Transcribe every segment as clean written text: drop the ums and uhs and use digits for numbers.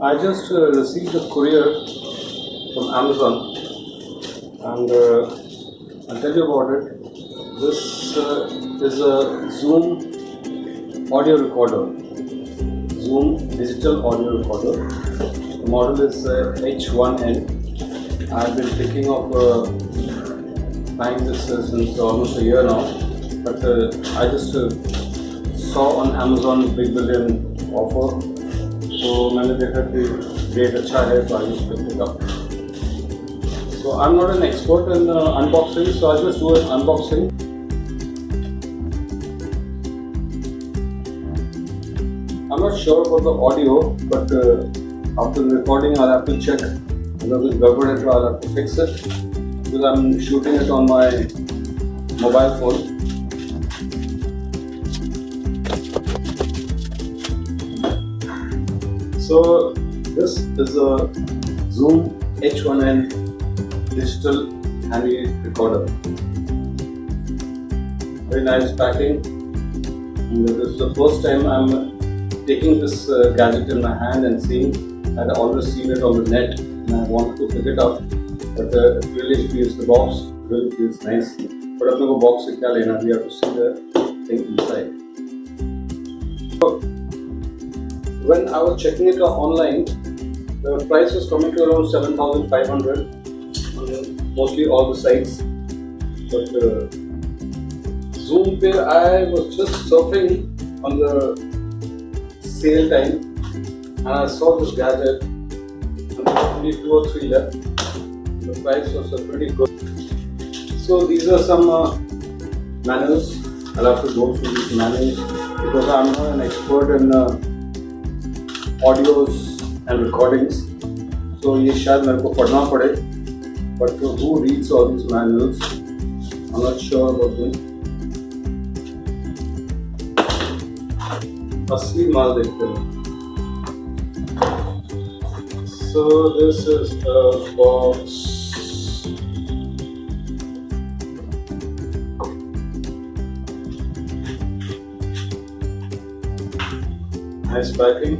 I just received a courier from Amazon, and I'll tell you about it. This is a Zoom audio recorder, Zoom Digital Audio Recorder. The model is H1n. I've been thinking of buying this since almost a year now, but I just saw on Amazon Big Billion offer. तो मैंने देखा कि rate अच्छा है तो I just picked it up. So I'm not an expert in unboxing, so I'll just do an unboxing. I'm not sure about the audio, but after the recording I'll have to check whether it's garbage or I'll have to fix it, because I'm shooting it on my mobile phone. So this is a Zoom H1n Digital Handy Recorder. Very nice packing. And this is the first time I'm taking this gadget in my hand and seeing. I'd always seen it on the net and I wanted to pick it up, but it really feels, the box really feels nice. But अपने को box से क्या लेना? We have to see the thing inside. So, when I was checking it online, the price was coming to around 7,500 on mostly all the sites. But Zoom pe I was just surfing on the sale time and I saw this gadget, and there were only 2 or 3 left. The price was pretty good. So these are some manuals. I'll have to go through these manuals because I'm not an expert in audios and recordings, so ये शायद मेरे को पढ़ना पड़े. But who reads all these manuals? I'm not sure about them. असली माल देखते हैं. So this is a box. Nice packing.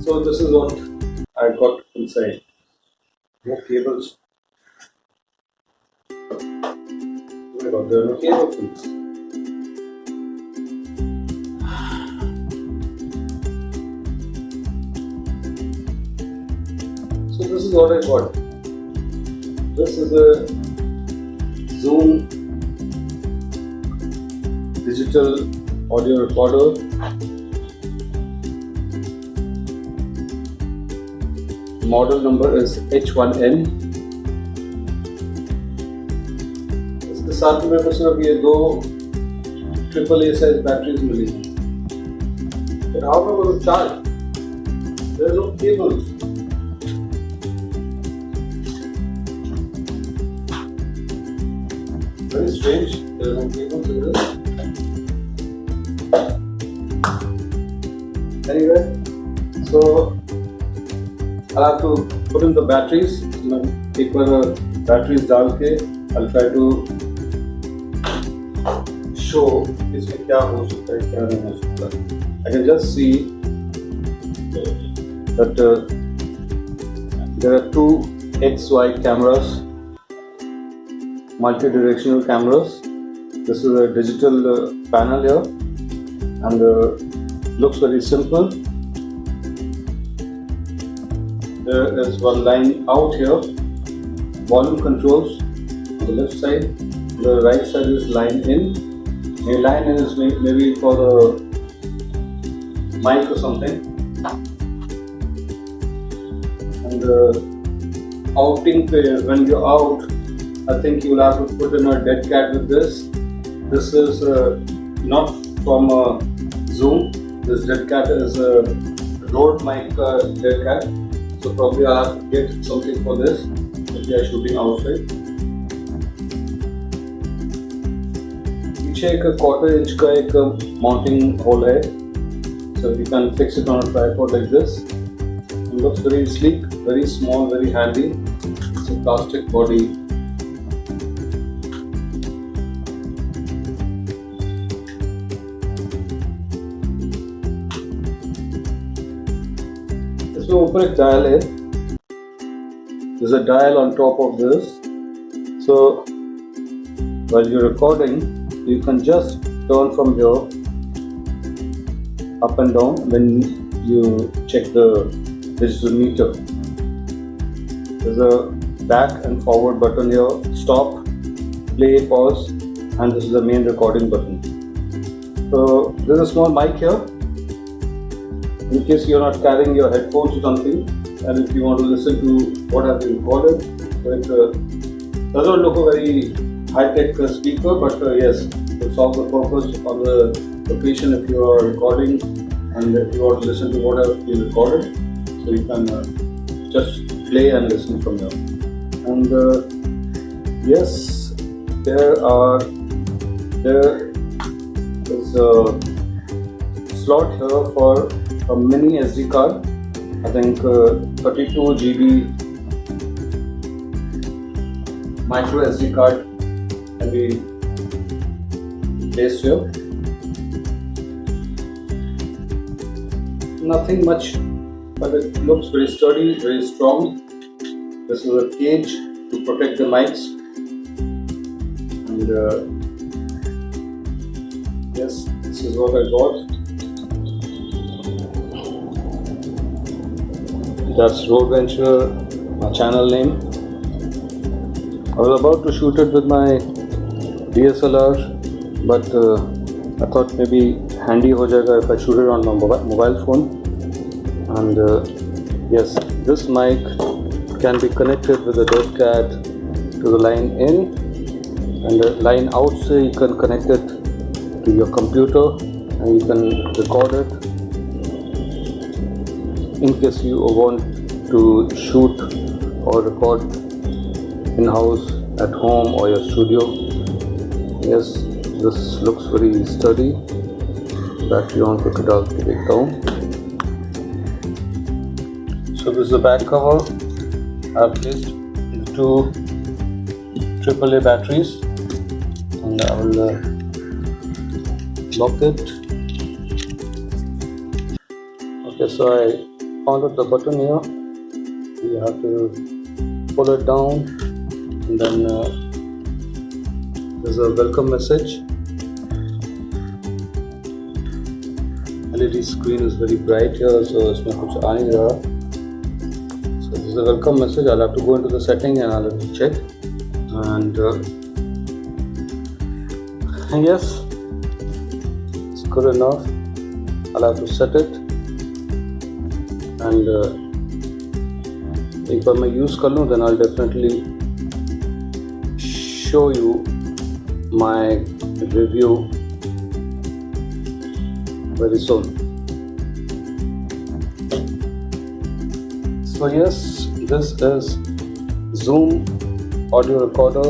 So this is what I got inside. No cables. Oh my god, there are no cables in this. So this is what I got. This is a Zoom Digital Audio Recorder. Model number is H1n. इसके साथ में मेरे को सिर्फ ये 2 AAA size batteries मिली हैं. But how am I going to charge? There are no cables. Very strange. There are no cables in this. Anyway, so I'll have to put in the batteries. एक बार batteries डाल के I'll try to show इसमें क्या हो सकता है क्या नहीं हो सकता. I can just see that there are 2 XY cameras, multi-directional cameras. This is a digital panel here, and looks very simple. There is one line out here, volume controls on the left side, the right side is line in. The line in is maybe for the mic or something. And outing, when you're out, I think you'll have to put in a dead cat with this. This is not from Zoom. This dead cat is a Rode mic dead cat. So probably I'll have to get something for this if we are shooting outside. पीछे एक 1/4 inch का एक mounting hole है, so you can fix it on a tripod like this. It looks very sleek, very small, very handy. It's a plastic body. इसमें ऊपर एक dial है. There's a dial on top of this. So while you're recording, you can just turn from here up and down when you check the digital meter. There's a back and forward button here, stop, play, pause, and this is the main recording button. So there's a small mic here in case you're not carrying your headphones or something, and if you want to listen to what has been recorded. So it doesn't look a very high-tech speaker, but yes, it solves the purpose on the location if you are recording and if you want to listen to what has been recorded. So you can just play and listen from there. And yes, there is a slot here for a mini SD card. I think 32 GB micro SD card can be placed here. Nothing much, but it looks very sturdy, very strong. This is a cage to protect the mics, and yes, this is what I got. That's ROADVENTURER, my channel name. I was about to shoot it with my DSLR, but I thought maybe handy ho jayega if I shoot it on my mobile phone. And yes, this mic can be connected with a dead cat to the line in, and the line out, so you can connect it to your computer and you can record it in case you want to shoot or record in-house at home or your studio. Yes, this looks very sturdy. Battery on ko डाल के देखता हूँ. So this is the back cover. I've placed two AAA batteries, and I will lock it. Okay, so I found out the button here. You have to pull it down, and then there's a welcome message. LED screen is very bright here, so इसमें कुछ आ नहीं रहा. So this is a welcome message. I'll have to go into the setting and I'll have to check. And yes, it's good enough. I'll have to set it. And एक बार मैं use कर लूँ, then I'll definitely show you my review very soon. So yes, this is Zoom audio recorder,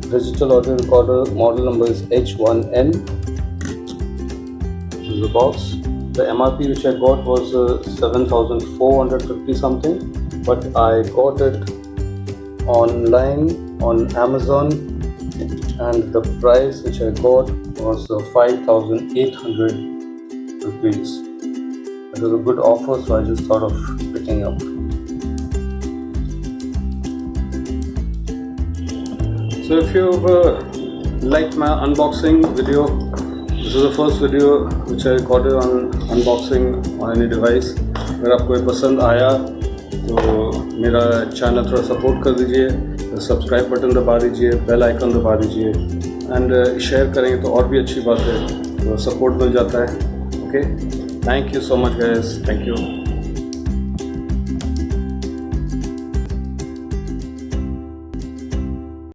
digital audio recorder. Model number is H1n. This is the box. The MRP which I got was 7,450 something, but I got it online on Amazon, and the price which I got was 5,800 rupees. It was a good offer, so I just thought of picking up. So if you've liked my unboxing video, this is the first video which I recorded on unboxing on any device. अगर आपको ये पसंद आया तो मेरा channel थोड़ा support कर दीजिए, सब्सक्राइब बटन दबा दीजिए, बेल आइकन दबा दीजिए, एंड शेयर करेंगे तो और भी अच्छी बात है, तो सपोर्ट मिल जाता है. Okay, thank you so much guys, thank you.